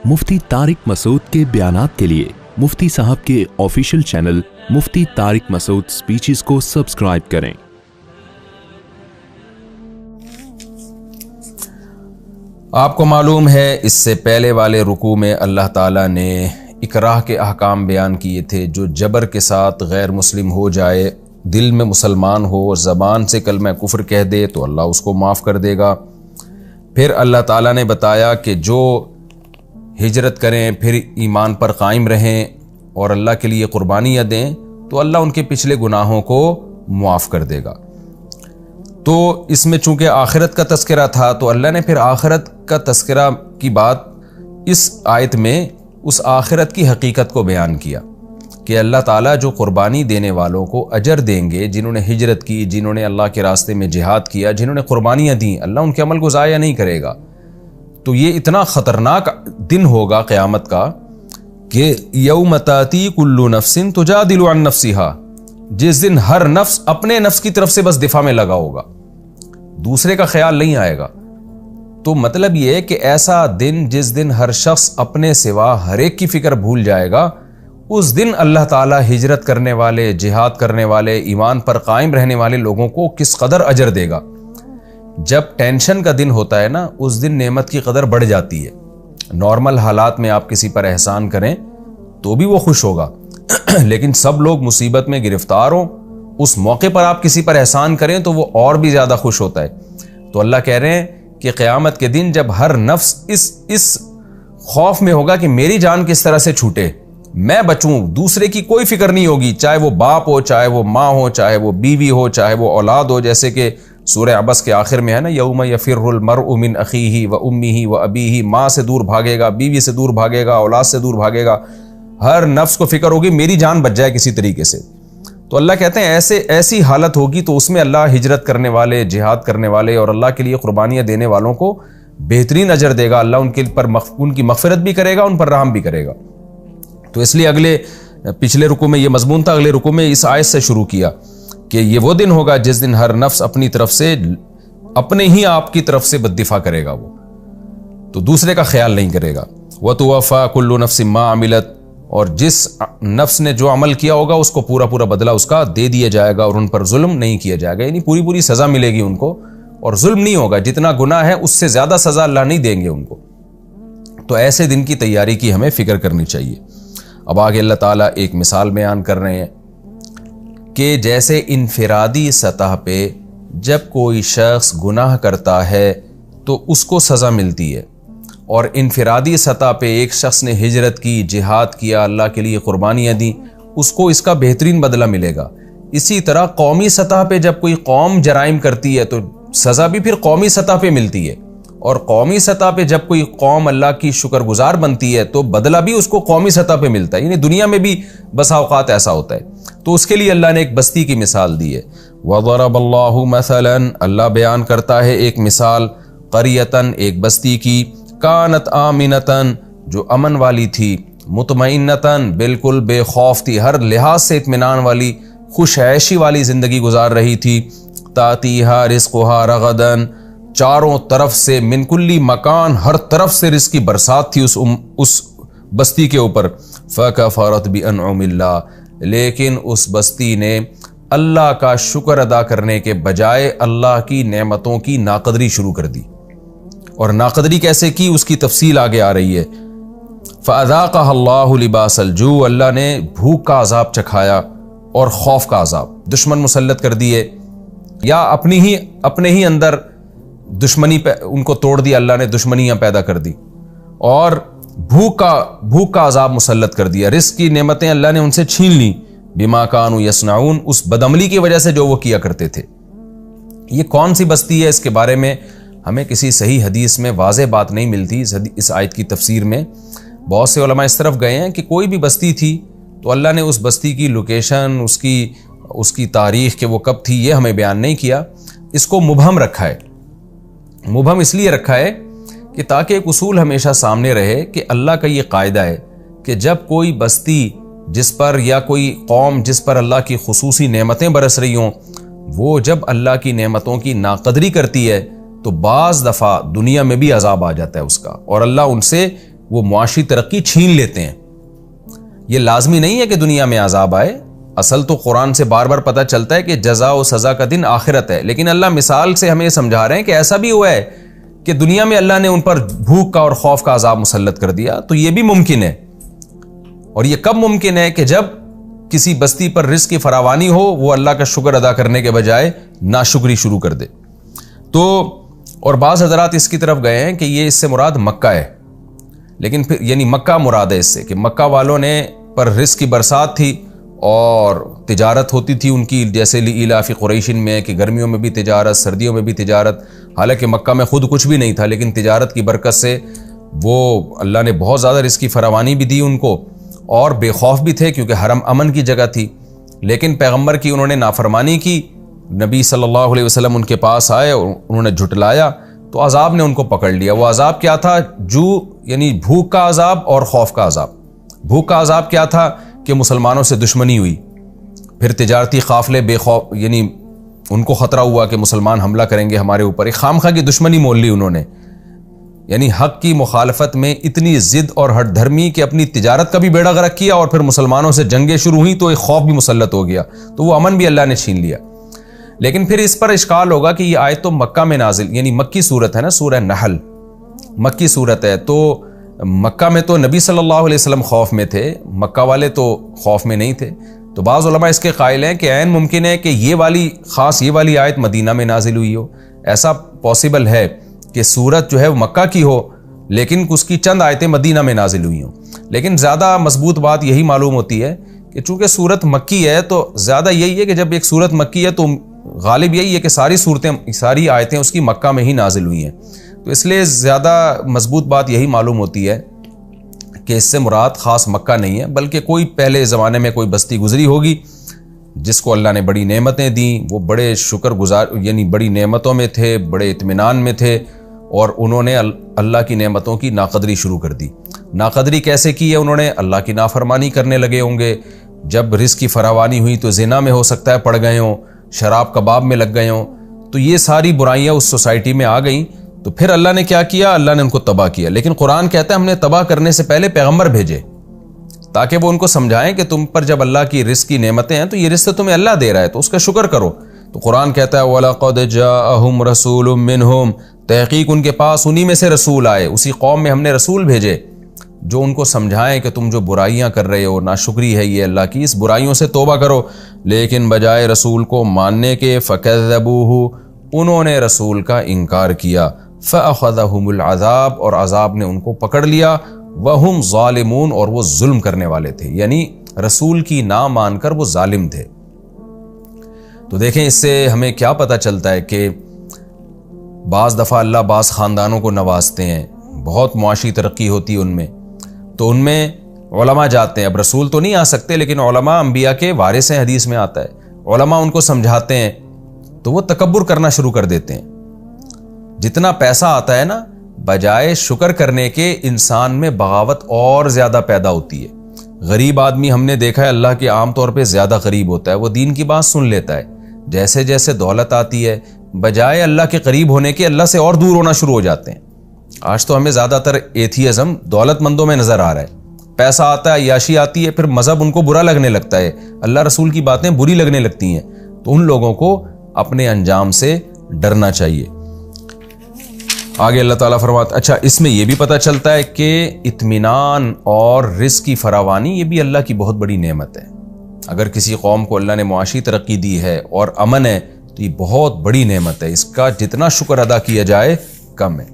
مفتی طارق مسعود کے بیانات کے لیے مفتی صاحب کے آفیشیل چینل مفتی طارق مسعود سپیچز کو سبسکرائب کریں۔ آپ کو معلوم ہے اس سے پہلے والے رکوع میں اللہ تعالیٰ نے اکراہ کے احکام بیان کیے تھے۔ جو جبر کے ساتھ غیر مسلم ہو جائے، دل میں مسلمان ہو، زبان سے کلمہ کفر کہہ دے تو اللہ اس کو معاف کر دے گا۔ پھر اللہ تعالیٰ نے بتایا کہ جو ہجرت کریں، پھر ایمان پر قائم رہیں اور اللہ کے لیے قربانیاں دیں تو اللہ ان کے پچھلے گناہوں کو معاف کر دے گا۔ تو اس میں چونکہ آخرت کا تذکرہ تھا تو اللہ نے پھر آخرت کا تذکرہ کی بات اس آیت میں اس آخرت کی حقیقت کو بیان کیا کہ اللہ تعالیٰ جو قربانی دینے والوں کو اجر دیں گے، جنہوں نے ہجرت کی، جنہوں نے اللہ کے راستے میں جہاد کیا، جنہوں نے قربانیاں دیں، اللہ ان کے عمل کو ضائع نہیں کرے گا۔ تو یہ اتنا خطرناک دن ہوگا قیامت کا کہ یوم تاتی کل نفس تجادل عن نفسها، جس دن ہر نفس اپنے نفس کی طرف سے بس دفاع میں لگا ہوگا، دوسرے کا خیال نہیں آئے گا۔ تو مطلب یہ ہے کہ ایسا دن جس دن ہر شخص اپنے سوا ہر ایک کی فکر بھول جائے گا، اس دن اللہ تعالیٰ ہجرت کرنے والے، جہاد کرنے والے، ایمان پر قائم رہنے والے لوگوں کو کس قدر اجر دے گا۔ جب ٹینشن کا دن ہوتا ہے نا، اس دن نعمت کی قدر بڑھ جاتی ہے۔ نارمل حالات میں آپ کسی پر احسان کریں تو بھی وہ خوش ہوگا، لیکن سب لوگ مصیبت میں گرفتار ہوں، اس موقع پر آپ کسی پر احسان کریں تو وہ اور بھی زیادہ خوش ہوتا ہے۔ تو اللہ کہہ رہے ہیں کہ قیامت کے دن جب ہر نفس اس خوف میں ہوگا کہ میری جان کس طرح سے چھوٹے، میں بچوں، دوسرے کی کوئی فکر نہیں ہوگی، چاہے وہ باپ ہو، چاہے وہ ماں ہو، چاہے وہ بیوی ہو، چاہے وہ اولاد ہو، جیسے کہ سورہ عبس کے آخر میں ہے نا، یوم یفر المرء من اخیہ و امہ و ابیہ، ماں سے دور بھاگے گا، بیوی سے دور بھاگے گا، اولاد سے دور بھاگے گا، ہر نفس کو فکر ہوگی میری جان بچ جائے کسی طریقے سے۔ تو اللہ کہتے ہیں ایسی حالت ہوگی تو اس میں اللہ ہجرت کرنے والے، جہاد کرنے والے اور اللہ کے لیے قربانیاں دینے والوں کو بہترین اجر دے گا۔ اللہ ان کی مغفرت بھی کرے گا، ان پر رحم بھی کرے گا۔ تو اس لیے پچھلے رکوع میں یہ مضمون تھا، اگلے رکوع میں اس آیت سے شروع کیا کہ یہ وہ دن ہوگا جس دن ہر نفس اپنی طرف سے، اپنے ہی آپ کی طرف سے بد دفاع کرے گا، وہ تو دوسرے کا خیال نہیں کرے گا۔ وَتُوَفَّى كُلُّ نَفْسٍ مَا عَمِلَتْ، اور جس نفس نے جو عمل کیا ہوگا اس کو پورا بدلہ اس کا دے دیا جائے گا، اور ان پر ظلم نہیں کیا جائے گا، یعنی پوری سزا ملے گی ان کو، اور ظلم نہیں ہوگا، جتنا گناہ ہے اس سے زیادہ سزا اللہ نہیں دیں گے ان کو۔ تو ایسے دن کی تیاری کی ہمیں فکر کرنی چاہیے۔ اب آگے اللہ تعالیٰ ایک مثال بیان کر رہے ہیں کہ جیسے انفرادی سطح پہ جب کوئی شخص گناہ کرتا ہے تو اس کو سزا ملتی ہے، اور انفرادی سطح پہ ایک شخص نے ہجرت کی، جہاد کیا، اللہ کے لیے قربانیاں دیں، اس کو اس کا بہترین بدلہ ملے گا۔ اسی طرح قومی سطح پہ جب کوئی قوم جرائم کرتی ہے تو سزا بھی پھر قومی سطح پہ ملتی ہے، اور قومی سطح پہ جب کوئی قوم اللہ کی شکر گزار بنتی ہے تو بدلہ بھی اس کو قومی سطح پہ ملتا ہے، یعنی دنیا میں بھی بسا اوقات ایسا ہوتا ہے۔ تو اس کے لیے اللہ نے ایک بستی کی مثال دی ہے۔ وَضَرَبَ اللَّهُ مَثَلًا، اللہ بیان کرتا ہے ایک مثال، قَرْيَةً، ایک بستی کی، کانت آمنتاً، جو امن والی تھی، مطمئنتاً، بالکل بے خوف تھی، ہر لحاظ سے اطمینان والی، خوش عیشی والی زندگی گزار رہی تھی، تاتیہا رزقہا رغداً، چاروں طرف سے، من کلی مکان، ہر طرف سے رزق کی برسات تھی اس بستی کے اوپر۔ فکفرت بانعم اللہ، لیکن اس بستی نے اللہ کا شکر ادا کرنے کے بجائے اللہ کی نعمتوں کی ناقدری شروع کر دی۔ اور ناقدری کیسے کی اس کی تفصیل آگے آ رہی ہے۔ فَأَذَاقَهَا اللَّهُ لِبَاسَ الْجُوعِ، اللہ نے بھوک کا عذاب چکھایا اور خوف کا عذاب، دشمن مسلط کر دیے، یا اپنے ہی اندر دشمنی ان کو توڑ دیا، اللہ نے دشمنیاں پیدا کر دی، اور بھوک کا عذاب مسلط کر دیا، رزق کی نعمتیں اللہ نے ان سے چھین لی، بِمَا كَانُوا يَصْنَعُونَ، اس بدعملی کی وجہ سے جو وہ کیا کرتے تھے۔ یہ کون سی بستی ہے، اس کے بارے میں ہمیں کسی صحیح حدیث میں واضح بات نہیں ملتی۔ اس آیت کی تفسیر میں بہت سے علماء اس طرف گئے ہیں کہ کوئی بھی بستی تھی تو اللہ نے اس بستی کی لوکیشن، اس کی تاریخ کہ وہ کب تھی، یہ ہمیں بیان نہیں کیا، اس کو مبہم رکھا ہے۔ مبہم اس لیے رکھا ہے کہ تاکہ ایک اصول ہمیشہ سامنے رہے کہ اللہ کا یہ قاعدہ ہے کہ جب کوئی بستی جس پر، یا کوئی قوم جس پر اللہ کی خصوصی نعمتیں برس رہی ہوں، وہ جب اللہ کی نعمتوں کی ناقدری کرتی ہے تو بعض دفعہ دنیا میں بھی عذاب آ جاتا ہے اس کا، اور اللہ ان سے وہ معاشی ترقی چھین لیتے ہیں۔ یہ لازمی نہیں ہے کہ دنیا میں عذاب آئے، اصل تو قرآن سے بار بار پتہ چلتا ہے کہ جزا و سزا کا دن آخرت ہے، لیکن اللہ مثال سے ہمیں سمجھا رہے ہیں کہ ایسا بھی ہوا ہے کہ دنیا میں اللہ نے ان پر بھوک کا اور خوف کا عذاب مسلط کر دیا، تو یہ بھی ممکن ہے۔ اور یہ کب ممکن ہے؟ کہ جب کسی بستی پر رزق کی فراوانی ہو، وہ اللہ کا شکر ادا کرنے کے بجائے ناشکری شروع کر دے۔ تو اور بعض حضرات اس کی طرف گئے ہیں کہ یہ اس سے مراد مکہ ہے، لیکن پھر یعنی مکہ مراد ہے اس سے، کہ مکہ والوں نے پر رزق کی برسات تھی اور تجارت ہوتی تھی ان کی، جیسے لإیلاف قریشن میں کہ گرمیوں میں بھی تجارت، سردیوں میں بھی تجارت، حالانکہ مکہ میں خود کچھ بھی نہیں تھا، لیکن تجارت کی برکت سے وہ اللہ نے بہت زیادہ رزق کی فراوانی بھی دی ان کو، اور بے خوف بھی تھے کیونکہ حرم امن کی جگہ تھی۔ لیکن پیغمبر کی انہوں نے نافرمانی کی، نبی صلی اللہ علیہ وسلم ان کے پاس آئے اور انہوں نے جھٹلایا، تو عذاب نے ان کو پکڑ لیا۔ وہ عذاب کیا تھا؟ یعنی بھوک کا عذاب اور خوف کا عذاب۔ بھوک کا عذاب کیا تھا؟ کہ مسلمانوں سے دشمنی ہوئی، پھر تجارتی قافلے بے خوف، یعنی ان کو خطرہ ہوا کہ مسلمان حملہ کریں گے ہمارے اوپر، ایک خام خواہ کی دشمنی مول لی انہوں نے، یعنی حق کی مخالفت میں اتنی ضد اور ہٹ دھرمی کہ اپنی تجارت کا بھی بیڑا غرق کیا، اور پھر مسلمانوں سے جنگیں شروع ہوئیں تو ایک خوف بھی مسلط ہو گیا، تو وہ امن بھی اللہ نے چھین لیا۔ لیکن پھر اس پر اشکال ہوگا کہ یہ آیت تو مکہ میں نازل، یعنی مکی صورت ہے نا، سورہ نحل مکی صورت ہے، تو مکہ میں تو نبی صلی اللہ علیہ وسلم خوف میں تھے، مکہ والے تو خوف میں نہیں تھے۔ تو بعض علماء اس کے قائل ہیں کہ عین ممکن ہے کہ یہ والی آیت مدینہ میں نازل ہوئی ہو، ایسا پاسبل ہے کہ سورت جو ہے وہ مکہ کی ہو لیکن اس کی چند آیتیں مدینہ میں نازل ہوئی ہوں۔ لیکن زیادہ مضبوط بات یہی معلوم ہوتی ہے کہ چونکہ سورت مکی ہے تو زیادہ یہی ہے کہ جب ایک سورت مکی ہے تو غالب یہی ہے کہ ساری آیتیں اس کی مکہ میں ہی نازل ہوئی ہیں، تو اس لیے زیادہ مضبوط بات یہی معلوم ہوتی ہے کہ اس سے مراد خاص مکہ نہیں ہے، بلکہ کوئی پہلے زمانے میں کوئی بستی گزری ہوگی جس کو اللہ نے بڑی نعمتیں دیں، وہ بڑے شکر گزار، یعنی بڑی نعمتوں میں تھے، بڑے اطمینان میں تھے، اور انہوں نے اللہ کی نعمتوں کی ناقدری شروع کر دی۔ ناقدری کیسے کی ہے؟ انہوں نے اللہ کی نافرمانی کرنے لگے ہوں گے، جب رزق کی فراوانی ہوئی تو زنا میں ہو سکتا ہے پڑ گئے ہوں، شراب کباب میں لگ گئے ہوں، تو یہ ساری برائیاں اس سوسائٹی میں آ گئیں، تو پھر اللہ نے کیا کیا؟ اللہ نے ان کو تباہ کیا۔ لیکن قرآن کہتا ہے ہم نے تباہ کرنے سے پہلے پیغمبر بھیجے تاکہ وہ ان کو سمجھائیں کہ تم پر جب اللہ کی رزق کی نعمتیں ہیں تو یہ رزق تمہیں اللہ دے رہا ہے تو اس کا شکر کرو۔ تو قرآن کہتا ہے وَلَقَدْ جَاءَهُمْ رَسُولٌ مِّنْهُمْ، تحقیق ان کے پاس انہی میں سے رسول آئے، اسی قوم میں ہم نے رسول بھیجے جو ان کو سمجھائیں کہ تم جو برائیاں کر رہے ہو، ناشکری ہے یہ اللہ کی، اس برائیوں سے توبہ کرو۔ لیکن بجائے رسول کو ماننے کے فَكَذَّبُوهُ، انہوں نے رسول کا انکار کیا، فَأَخَذَهُمُ الْعَذَابُ، اور عذاب نے ان کو پکڑ لیا، وَهُمْ ظَالِمُونَ، اور وہ ظلم کرنے والے تھے، یعنی رسول کی نہ مان کر وہ ظالم تھے۔ تو دیکھیں اس سے ہمیں کیا پتہ چلتا ہے کہ بعض دفعہ اللہ بعض خاندانوں کو نوازتے ہیں، بہت معاشی ترقی ہوتی ہے ان میں، تو ان میں علماء جاتے ہیں، اب رسول تو نہیں آ سکتے لیکن علماء انبیاء کے وارث ہیں، حدیث میں آتا ہے، علماء ان کو سمجھاتے ہیں تو وہ تکبر کرنا شروع کر دیتے ہیں۔ جتنا پیسہ آتا ہے نا، بجائے شکر کرنے کے انسان میں بغاوت اور زیادہ پیدا ہوتی ہے۔ غریب آدمی ہم نے دیکھا ہے اللہ کے عام طور پہ زیادہ قریب ہوتا ہے، وہ دین کی بات سن لیتا ہے۔ جیسے جیسے دولت آتی ہے بجائے اللہ کے قریب ہونے کے اللہ سے اور دور ہونا شروع ہو جاتے ہیں۔ آج تو ہمیں زیادہ تر ایتھیزم دولت مندوں میں نظر آ رہا ہے، پیسہ آتا ہے، عیاشی آتی ہے، پھر مذہب ان کو برا لگنے لگتا ہے، اللہ رسول کی باتیں بری لگنے لگتی ہیں، تو ان لوگوں کو اپنے انجام سے ڈرنا چاہیے۔ آگے اللہ تعالیٰ فرماتا، اچھا اس میں یہ بھی پتہ چلتا ہے کہ اطمینان اور رزق کی فراوانی یہ بھی اللہ کی بہت بڑی نعمت ہے۔ اگر کسی قوم کو اللہ نے معاشی ترقی دی ہے اور امن ہے تو یہ بہت بڑی نعمت ہے، اس کا جتنا شکر ادا کیا جائے کم ہے۔